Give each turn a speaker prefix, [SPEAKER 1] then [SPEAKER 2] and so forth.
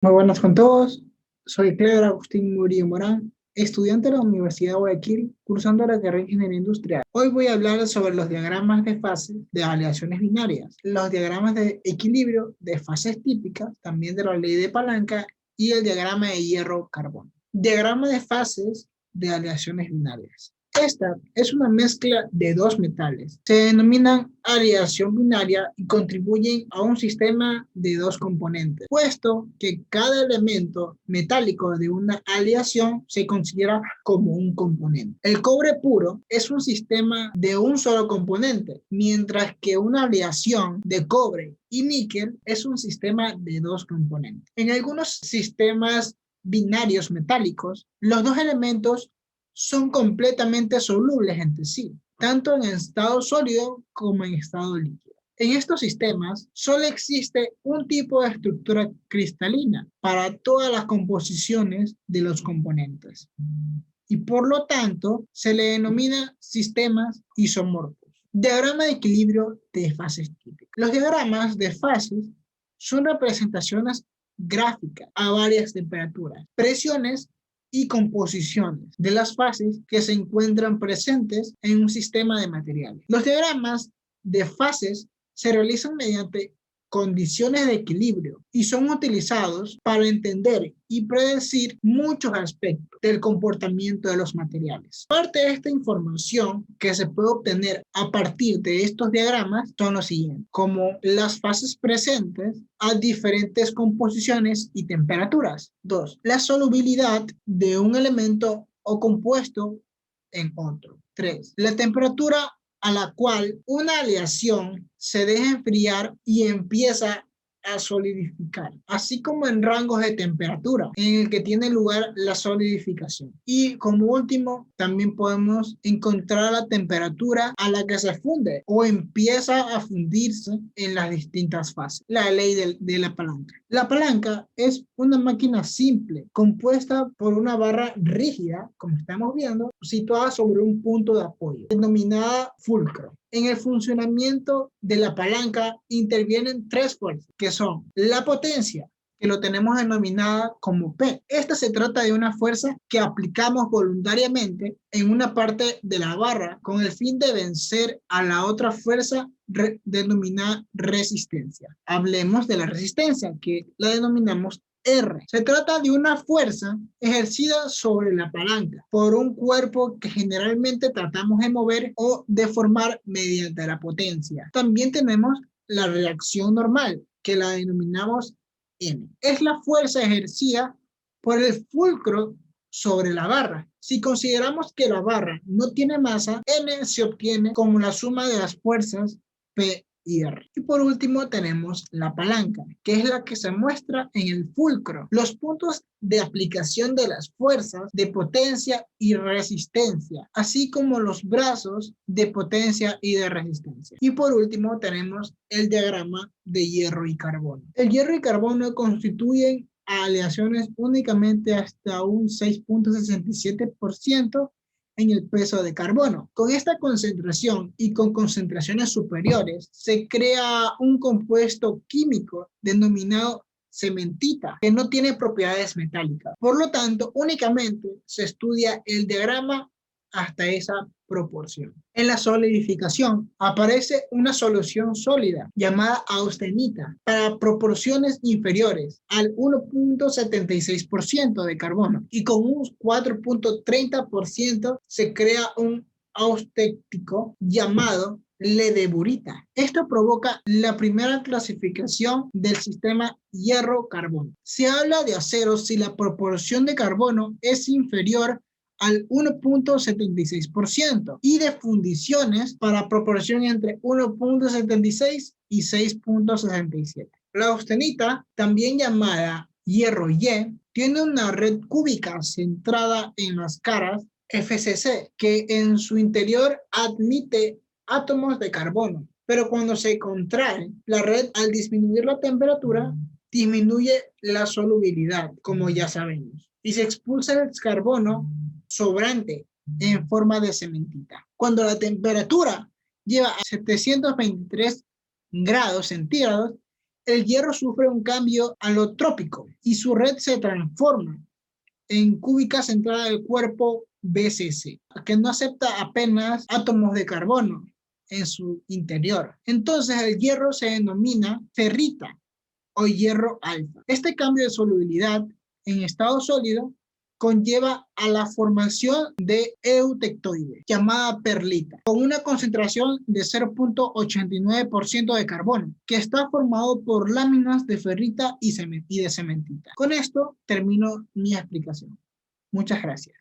[SPEAKER 1] Muy buenas con todos. Soy Cleber Agustín Murillo Morán, estudiante de la Universidad de Guayaquil, cursando la carrera de Ingeniería Industrial. Hoy voy a hablar sobre los diagramas de fases de aleaciones binarias, los diagramas de equilibrio de fases típicas, también de la ley de palanca y el diagrama de hierro-carbono. Diagrama de fases de aleaciones binarias. Esta es una mezcla de dos metales. Se denominan aleación binaria y contribuyen a un sistema de dos componentes, puesto que cada elemento metálico de una aleación se considera como un componente. El cobre puro es un sistema de un solo componente, mientras que una aleación de cobre y níquel es un sistema de dos componentes. En algunos sistemas binarios metálicos, los dos elementos son completamente solubles entre sí, tanto en estado sólido como en estado líquido. En estos sistemas solo existe un tipo de estructura cristalina para todas las composiciones de los componentes y por lo tanto se le denomina sistemas isomorfos. Diagrama de equilibrio de fases típicas. Los diagramas de fases son representaciones gráficas a varias temperaturas, presiones y composiciones de las fases que se encuentran presentes en un sistema de materiales. Los diagramas de fases se realizan mediante condiciones de equilibrio y son utilizados para entender y predecir muchos aspectos del comportamiento de los materiales. Parte de esta información que se puede obtener a partir de estos diagramas son los siguientes, como las fases presentes a diferentes composiciones y temperaturas. 2. La solubilidad de un elemento o compuesto en otro. 3. La temperatura a la cual una aleación se deja enfriar y empieza a solidificar, así como en rangos de temperatura en el que tiene lugar la solidificación. Y como último, también podemos encontrar la temperatura a la que se funde o empieza a fundirse en las distintas fases. La ley de la palanca. La palanca es una máquina simple compuesta por una barra rígida, como estamos viendo, situada sobre un punto de apoyo, denominada fulcro. En el funcionamiento de la palanca intervienen tres fuerzas, que son la potencia, que lo tenemos denominada como P. Esta se trata de una fuerza que aplicamos voluntariamente en una parte de la barra con el fin de vencer a la otra fuerza denominada resistencia. Hablemos de la resistencia, que la denominamos R. Se trata de una fuerza ejercida sobre la palanca por un cuerpo que generalmente tratamos de mover o deformar mediante la potencia. También tenemos la reacción normal, que la denominamos M. Es la fuerza ejercida por el fulcro sobre la barra. Si consideramos que la barra no tiene masa, M se obtiene como la suma de las fuerzas P y R. Y por último tenemos la palanca, que es la que se muestra en el fulcro. Los puntos de aplicación de las fuerzas de potencia y resistencia, así como los brazos de potencia y de resistencia. Y por último tenemos el diagrama de hierro y carbono. El hierro y carbono constituyen aleaciones únicamente hasta un 6.67% en el peso de carbono. Con esta concentración y con concentraciones superiores se crea un compuesto químico denominado cementita, que no tiene propiedades metálicas. Por lo tanto, únicamente se estudia el diagrama hasta esa proporción. En la solidificación aparece una solución sólida llamada austenita para proporciones inferiores al 1.76% de carbono y con un 4.30% se crea un austético llamado ledeburita. Esto provoca la primera clasificación del sistema hierro-carbono. Se habla de acero si la proporción de carbono es inferior al 1.76% y de fundiciones para proporción entre 1.76 y 6.67. La austenita, también llamada hierro Y, tiene una red cúbica centrada en las caras FCC, que en su interior admite átomos de carbono, pero cuando se contrae la red al disminuir la temperatura, disminuye la solubilidad, como ya sabemos, y se expulsa el carbono sobrante en forma de cementita. Cuando la temperatura lleva a 723 grados centígrados, el hierro sufre un cambio alotrópico y su red se transforma en cúbica centrada del cuerpo BCC, que no acepta apenas átomos de carbono en su interior. Entonces el hierro se denomina ferrita o hierro alfa. Este cambio de solubilidad en estado sólido conlleva a la formación de eutectoide, llamada perlita, con una concentración de 0.89% de carbono, que está formado por láminas de ferrita y de cementita. Con esto termino mi explicación. Muchas gracias.